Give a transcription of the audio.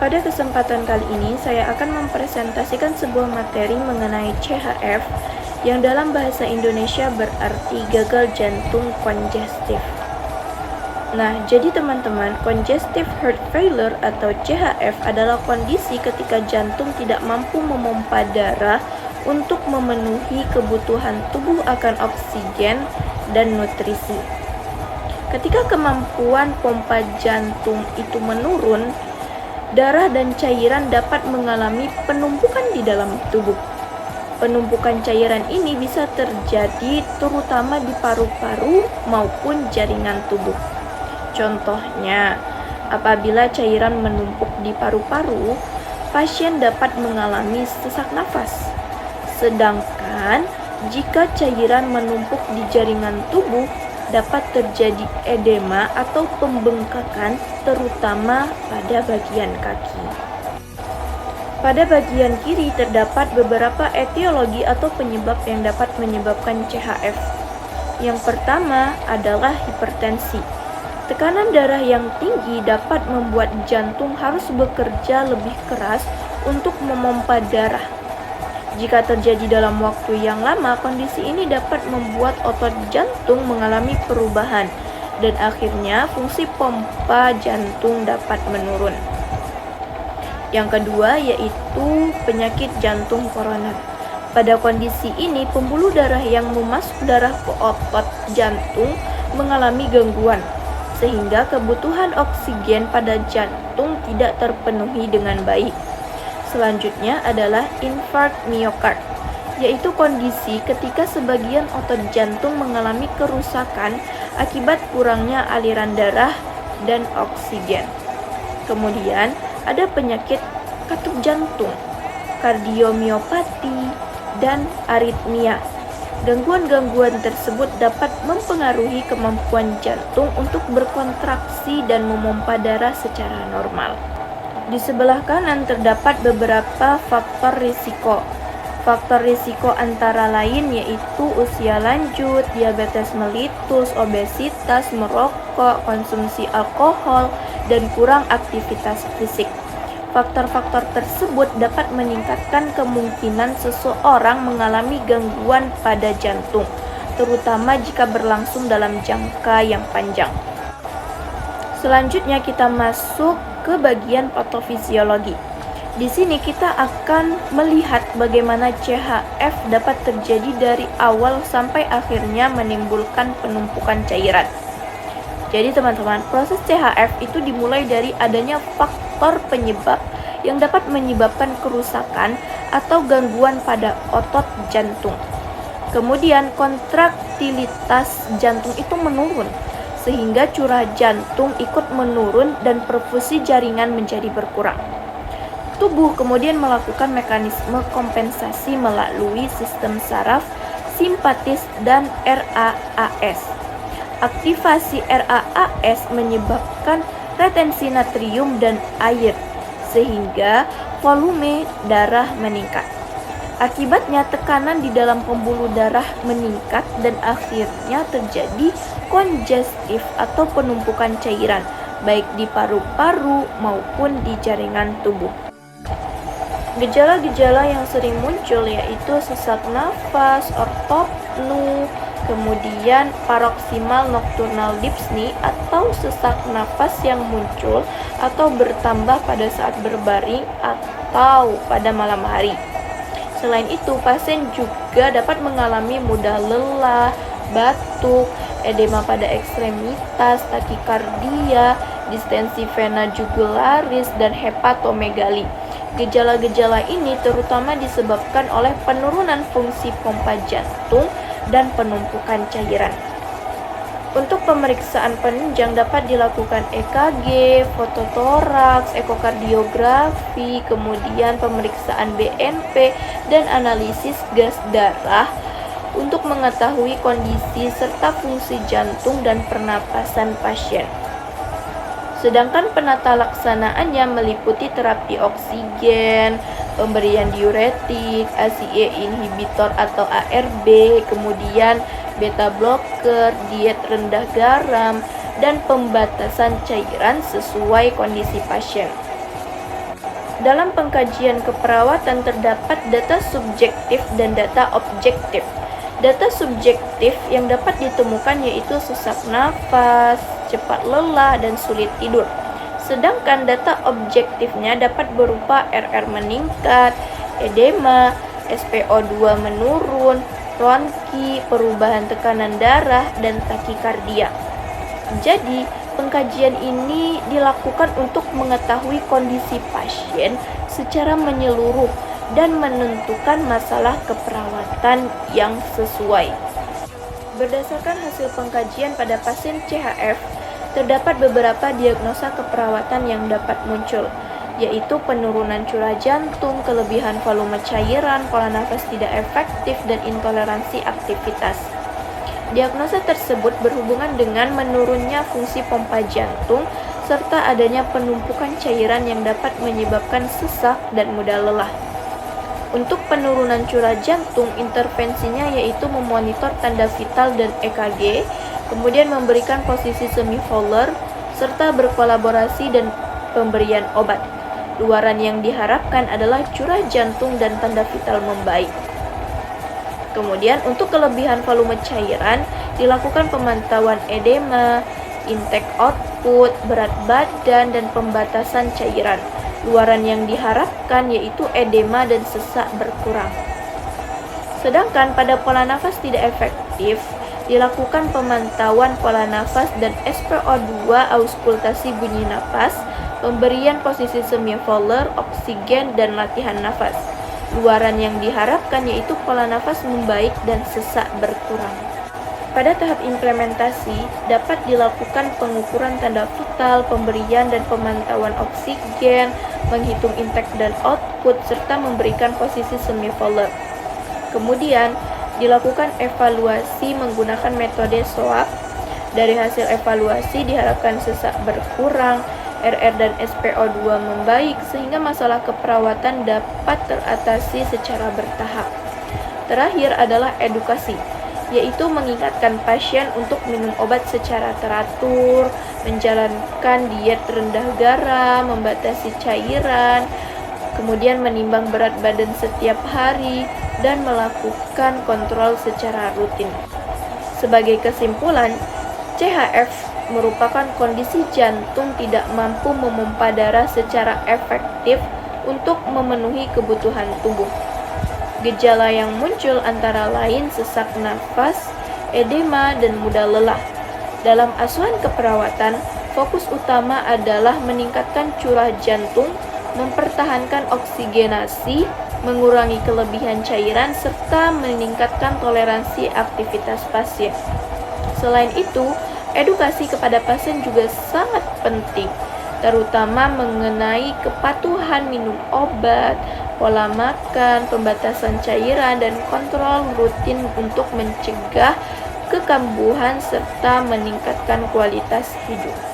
Pada kesempatan kali ini, saya akan mempresentasikan sebuah materi mengenai CHF yang dalam bahasa Indonesia berarti gagal jantung kongestif. Nah, jadi teman-teman, congestive heart failure atau CHF adalah kondisi ketika jantung tidak mampu memompa darah untuk memenuhi kebutuhan tubuh akan oksigen dan nutrisi. Ketika kemampuan pompa jantung itu menurun, darah dan cairan dapat mengalami penumpukan di dalam tubuh. Penumpukan cairan ini bisa terjadi terutama di paru-paru maupun jaringan tubuh. Contohnya, apabila cairan menumpuk di paru-paru, pasien dapat mengalami sesak nafas. Sedangkan jika cairan menumpuk di jaringan tubuh, dapat terjadi edema atau pembengkakan terutama pada bagian kaki. Pada bagian kiri terdapat beberapa etiologi atau penyebab yang dapat menyebabkan CHF. Yang pertama adalah hipertensi. Tekanan darah yang tinggi dapat membuat jantung harus bekerja lebih keras untuk memompa darah. Jika terjadi dalam waktu yang lama, kondisi ini dapat membuat otot jantung mengalami perubahan dan akhirnya fungsi pompa jantung dapat menurun. Yang kedua yaitu penyakit jantung koroner. Pada kondisi ini, pembuluh darah yang memasuk darah ke otot jantung mengalami gangguan, sehingga kebutuhan oksigen pada jantung tidak terpenuhi dengan baik. Selanjutnya adalah infark miokard, yaitu kondisi ketika sebagian otot jantung mengalami kerusakan akibat kurangnya aliran darah dan oksigen. Kemudian ada penyakit katup jantung, kardiomiopati, dan aritmia. Gangguan-gangguan tersebut dapat mempengaruhi kemampuan jantung untuk berkontraksi dan memompa darah secara normal. Di sebelah kanan terdapat beberapa faktor risiko. Faktor risiko antara lain yaitu usia lanjut, diabetes mellitus, obesitas, merokok, konsumsi alkohol, dan kurang aktivitas fisik. Faktor-faktor tersebut dapat meningkatkan kemungkinan seseorang mengalami gangguan pada jantung, terutama jika berlangsung dalam jangka yang panjang. Selanjutnya kita masuk ke bagian patofisiologi. Di sini kita akan melihat bagaimana CHF dapat terjadi dari awal sampai akhirnya menimbulkan penumpukan cairan. Jadi teman-teman, proses CHF itu dimulai dari adanya faktor penyebab yang dapat menyebabkan kerusakan atau gangguan pada otot jantung. Kemudian kontraktilitas jantung itu menurun, sehingga curah jantung ikut menurun dan perfusi jaringan menjadi berkurang. Tubuh kemudian melakukan mekanisme kompensasi melalui sistem saraf, simpatis, dan RAAS. Aktivasi RAAS menyebabkan retensi natrium dan air, sehingga volume darah meningkat. Akibatnya tekanan di dalam pembuluh darah meningkat dan akhirnya terjadi kongestif atau penumpukan cairan, baik di paru-paru maupun di jaringan tubuh. Gejala-gejala yang sering muncul yaitu sesak nafas, ortopnu, kemudian paroksimal nocturnal dyspnea atau sesak nafas yang muncul atau bertambah pada saat berbaring atau pada malam hari. Selain itu, pasien juga dapat mengalami mudah lelah, batuk, edema pada ekstremitas, takikardia, distensi vena jugularis, dan hepatomegali. Gejala-gejala ini terutama disebabkan oleh penurunan fungsi pompa jantung dan penumpukan cairan. Untuk pemeriksaan penunjang dapat dilakukan EKG, fototoraks, ekokardiografi, kemudian pemeriksaan BNP, dan analisis gas darah untuk mengetahui kondisi serta fungsi jantung dan pernapasan pasien. Sedangkan penata laksanaannya meliputi terapi oksigen, pemberian diuretik, ACE inhibitor atau ARB, kemudian beta blocker, diet rendah garam, dan pembatasan cairan sesuai kondisi pasien. Dalam pengkajian keperawatan terdapat data subjektif dan data objektif. Data subjektif yang dapat ditemukan yaitu sesak nafas, cepat lelah, dan sulit tidur. Sedangkan data objektifnya dapat berupa RR meningkat, edema, SpO2 menurun, ronki, perubahan tekanan darah, dan takikardia. Jadi, pengkajian ini dilakukan untuk mengetahui kondisi pasien secara menyeluruh dan menentukan masalah keperawatan yang sesuai. Berdasarkan hasil pengkajian pada pasien CHF, terdapat beberapa diagnosa keperawatan yang dapat muncul, yaitu penurunan curah jantung, kelebihan volume cairan, pola nafas tidak efektif, dan intoleransi aktivitas. Diagnosa tersebut berhubungan dengan menurunnya fungsi pompa jantung serta adanya penumpukan cairan yang dapat menyebabkan sesak dan mudah lelah. Untuk penurunan curah jantung, intervensinya yaitu memonitor tanda vital dan EKG, kemudian memberikan posisi semi-Fowler, serta berkolaborasi dan pemberian obat. Luaran yang diharapkan adalah curah jantung dan tanda vital membaik. Kemudian untuk kelebihan volume cairan, dilakukan pemantauan edema, intake output, berat badan, dan pembatasan cairan. Luaran yang diharapkan yaitu edema dan sesak berkurang. Sedangkan pada pola nafas tidak efektif, dilakukan pemantauan pola nafas dan SpO2 auskultasi bunyi nafas, pemberian posisi semi-Fowler, oksigen, dan latihan nafas. Luaran yang diharapkan yaitu pola nafas membaik dan sesak berkurang. Pada tahap implementasi, dapat dilakukan pengukuran tanda vital, pemberian dan pemantauan oksigen, menghitung intake dan output, serta memberikan posisi semi-Fowler. Kemudian, dilakukan evaluasi menggunakan metode SWAP. Dari hasil evaluasi diharapkan sesak berkurang, RR dan SpO2 membaik sehingga masalah keperawatan dapat teratasi secara bertahap. Terakhir adalah edukasi, yaitu mengingatkan pasien untuk minum obat secara teratur, menjalankan diet rendah garam, membatasi cairan, kemudian menimbang berat badan setiap hari, dan melakukan kontrol secara rutin. Sebagai kesimpulan, CHF merupakan kondisi jantung tidak mampu memompa darah secara efektif untuk memenuhi kebutuhan tubuh. Gejala yang muncul antara lain sesak nafas, edema, dan mudah lelah. Dalam asuhan keperawatan, fokus utama adalah meningkatkan curah jantung, mempertahankan oksigenasi, mengurangi kelebihan cairan, serta meningkatkan toleransi aktivitas pasien. Selain itu, edukasi kepada pasien juga sangat penting, terutama mengenai kepatuhan minum obat, pola makan, pembatasan cairan, dan kontrol rutin untuk mencegah kekambuhan serta meningkatkan kualitas hidup.